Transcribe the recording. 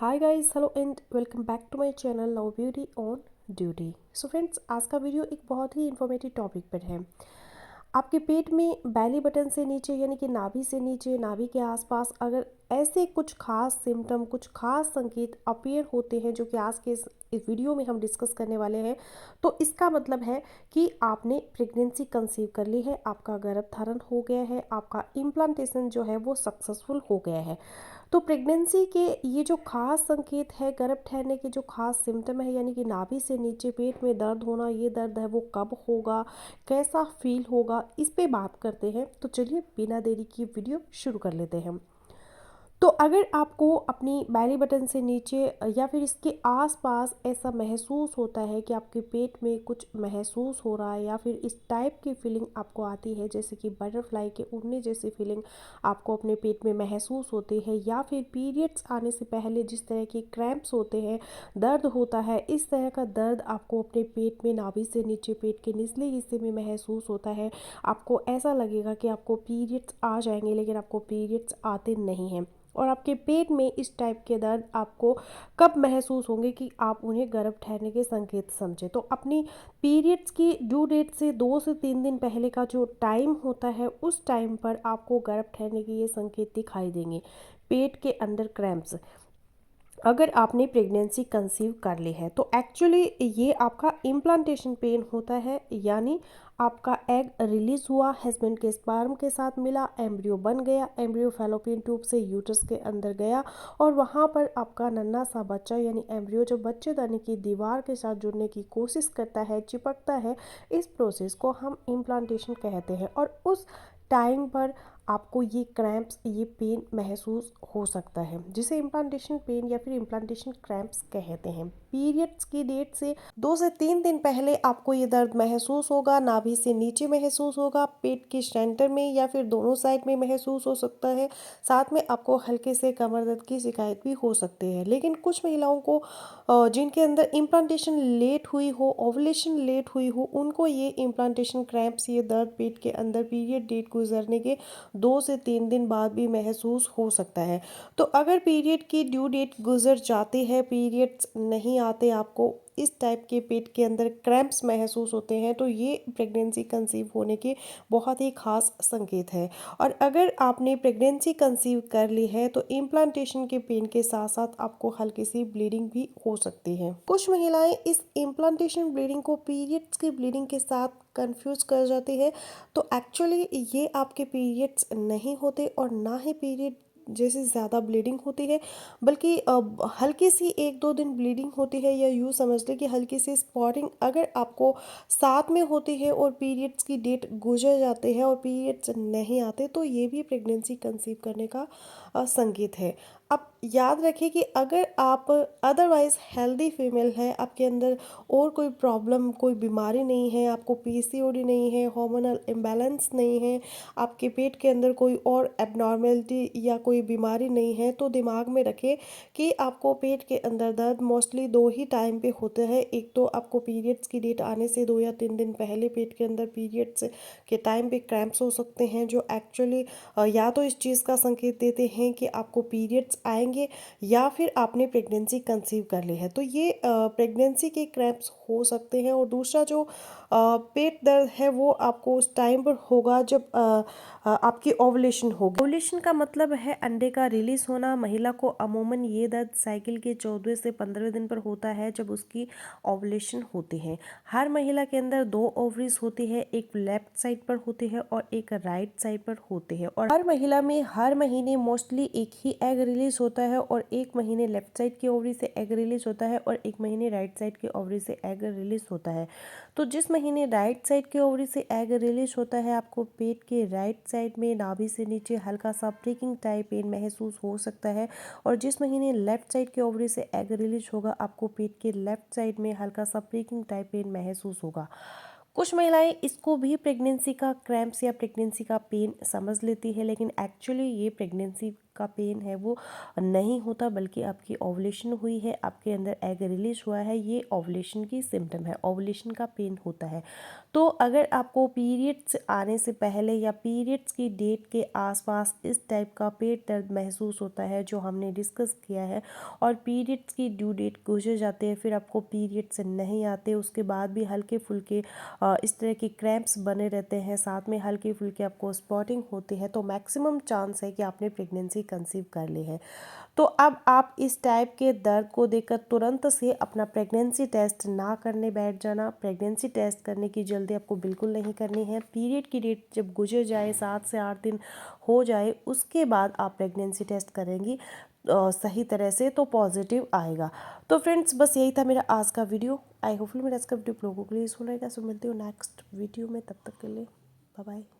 Hi guys, hello and welcome back to my channel love beauty on duty. So friends, आज का video एक बहुत ही informative topic पर है। आपके पेट में बैली बटन से नीचे यानी कि नाभि से नीचे, नाभि के आसपास अगर ऐसे कुछ खास सिम्टम, कुछ खास संकेत अपीयर होते हैं जो कि आज के इस वीडियो में हम डिस्कस करने वाले हैं, तो इसका मतलब है कि आपने प्रेगनेंसी कंसीव कर ली है, आपका गर्भधारण हो गया है, आपका इम्प्लांटेशन जो है वो सक्सेसफुल हो गया है। तो प्रेगनेंसी के ये जो खास संकेत है, गर्भ ठहरने के जो खास सिम्टम है यानी कि नाभि से नीचे पेट में दर्द होना, ये दर्द है वो कब होगा, कैसा फील होगा, इस पे बात करते हैं। तो चलिए बिना देरी की वीडियो शुरू कर लेते हैं। तो अगर आपको अपनी बैली बटन से नीचे या फिर इसके आसपास ऐसा महसूस होता है कि आपके पेट में कुछ महसूस हो रहा है या फिर इस टाइप की फीलिंग आपको आती है, जैसे कि बटरफ्लाई के उड़ने जैसी फीलिंग आपको अपने पेट में महसूस होती है, या फिर पीरियड्स आने से पहले जिस तरह के क्रैम्प्स होते हैं, दर्द होता है, इस तरह का दर्द आपको अपने पेट में नाभि से नीचे पेट के निचले हिस्से में महसूस होता है। आपको ऐसा लगेगा कि आपको पीरियड्स आ जाएंगे लेकिन आपको पीरियड्स आते नहीं हैं, और आपके पेट में इस टाइप के दर्द आपको कब महसूस होंगे कि आप उन्हें गर्भ ठहरने के संकेत समझे। तो अपनी पीरियड्स की ड्यू डेट से 2 से 3 दिन पहले का जो टाइम होता है, उस टाइम पर आपको गर्भ ठहरने के ये संकेत दिखाई देंगे। पेट के अंदर क्रैम्प्स, अगर आपने प्रेगनेंसी कंसीव कर ली है, तो एक्चुअली ये आपका इम्प्लांटेशन पेन होता है, यानी आपका एग रिलीज हुआ, हस्बैंड के स्पर्म के साथ मिला, एम्ब्रियो बन गया, एम्ब्रियो फैलोपियन ट्यूब से यूट्रस के अंदर गया, और वहाँ पर आपका नन्हा सा बच्चा यानी एम्ब्रियो जो बच्चेदानी की दीवार के साथ जुड़ने की कोशिश करता है, चिपकता है, इस प्रोसेस को हम इम्प्लांटेशन कहते हैं। और उस टाइम पर आपको ये क्रैम्प्स, ये पेन महसूस हो सकता है, जिसे इम्प्लांटेशन पेन या फिर इम्प्लांटेशन क्रैम्प्स कहते हैं। पीरियड्स की डेट से 2 से 3 दिन पहले आपको ये दर्द महसूस होगा, नाभि से नीचे महसूस होगा, पेट के सेंटर में या फिर दोनों साइड में महसूस हो सकता है। साथ में आपको हल्के से कमर दर्द की शिकायत भी हो सकती है। लेकिन कुछ महिलाओं को जिनके अंदर इम्प्लांटेशन लेट हुई हो, ओवुलेशन लेट हुई हो, उनको ये इम्प्लांटेशन क्रैम्प्स, ये दर्द पेट के अंदर पीरियड डेट गुजरने के 2 से 3 दिन बाद भी महसूस हो सकता है। तो अगर पीरियड की ड्यू डेट गुजर जाती है, पीरियड्स नहीं आते, आपको इस टाइप के पेट के अंदर क्रैम्प्स महसूस होते हैं, तो ये प्रेगनेंसी कंसीव होने के बहुत ही खास संकेत है। और अगर आपने प्रेगनेंसी कंसीव कर ली है, तो इम्प्लांटेशन के पेन के साथ साथ आपको हल्की सी ब्लीडिंग भी हो सकती है। कुछ महिलाएं इस इम्प्लांटेशन ब्लीडिंग को पीरियड्स की ब्लीडिंग के साथ कंफ्यूज कर जाती है। तो एक्चुअली ये आपके पीरियड्स नहीं होते और ना ही पीरियड जैसे ज़्यादा ब्लीडिंग होती है, बल्कि हल्की सी 1-2 दिन ब्लीडिंग होती है, या यूँ समझ लें कि हल्की सी स्पॉटिंग अगर आपको साथ में होती है और पीरियड्स की डेट गुजर जाते हैं और पीरियड्स नहीं आते, तो ये भी प्रेगनेंसी कंसीव करने का संकेत है। अब याद रखिए कि अगर आप अदरवाइज़ हेल्दी फीमेल हैं, आपके अंदर और कोई प्रॉब्लम, कोई बीमारी नहीं है, आपको पीसीओडी नहीं है, हार्मोनल इम्बैलेंस नहीं है, आपके पेट के अंदर कोई और एबनॉर्मेलिटी या कोई बीमारी नहीं है, तो दिमाग में रखें कि आपको पेट के अंदर दर्द मोस्टली 2 ही टाइम पे होते हैं। एक तो आपको पीरियड्स की डेट आने से 2 या 3 दिन पहले पेट के अंदर पीरियड्स के टाइम पे क्रैम्प्स हो सकते हैं, जो एक्चुअली या तो इस चीज़ का संकेत देते हैं कि आपको पीरियड्स आएंगे, या फिर आपने प्रेगनेंसी कंसीव कर ली है, तो ये प्रेगनेंसी के क्रैम्प्स हो सकते हैं। और दूसरा जो पेट दर्द है, वो आपको उस टाइम पर होगा जब आपकी ओवुलेशन होगी। ओवुलेशन का मतलब है अंडे का रिलीज होना। महिला को अमूमन ये दर्द साइकिल के 14 से 15वें दिन पर होता है, जब उसकी ओवुलेशन होती है। हर महिला के अंदर 2 ओवरीज होती है, एक लेफ्ट साइड पर होती है और एक राइट साइड पर होती है, और हर महिला में हर महीने मोस्टली एक ही एग रिलीज होता है, और 1 महीने लेफ्ट साइड की ओवरी से एग रिलीज होता है और 1 महीने राइट साइड की ओवरी से एग रिलीज होता है। तो जिस महीने राइट साइड के ओवरी से एग रिलीज होता है, आपको पेट के राइट साइड में नाभि से नीचे हल्का सा प्रिकिंग टाइप पेन महसूस हो सकता है, और जिस महीने लेफ्ट साइड के ओवरी से एग रिलीज होगा, आपको पेट के लेफ्ट साइड में हल्का सा प्रिकिंग टाइप पेन महसूस होगा। कुछ महिलाएं इसको भी प्रेगनेंसी का क्रैम्प्स या प्रेगनेंसी का पेन समझ लेती है, लेकिन एक्चुअली ये प्रेगनेंसी का पेन है वो नहीं होता, बल्कि आपकी ओवुलेशन हुई है, आपके अंदर एग रिलीज हुआ है, ये ओवुलेशन की सिम्टम है, ओवुलेशन का पेन होता है। तो अगर आपको पीरियड्स आने से पहले या पीरियड्स की डेट के आसपास इस टाइप का पेट दर्द महसूस होता है जो हमने डिस्कस किया है, और पीरियड्स की ड्यू डेट गुजर जाते हैं, फिर आपको पीरियड्स नहीं आते, उसके बाद भी हल्के फुल्के इस तरह के क्रैम्प्स बने रहते हैं, साथ में हल्के फुल्के आपको स्पॉटिंग होती है, तो मैक्सिमम चांस है कि आपने प्रेगनेंसी कंसीव कर ली है। तो अब आप इस टाइप के दर्द को देखकर तुरंत से अपना प्रेगनेंसी टेस्ट ना करने बैठ जाना। प्रेगनेंसी टेस्ट करने की जल्दी आपको बिल्कुल नहीं करनी है। पीरियड की डेट जब गुजर जाए, 7 से 8 दिन हो जाए, उसके बाद आप प्रेगनेंसी टेस्ट करेंगी सही तरह से, तो पॉजिटिव आएगा। तो फ्रेंड्स, बस यही था मेरा आज का वीडियो। आई होपफुली मेरा आज का वीडियो आप लोगों के लिए यूजफुल रहेगा। सो मिलती हूँ नेक्स्ट वीडियो में, तब तक के लिए बाय बाय।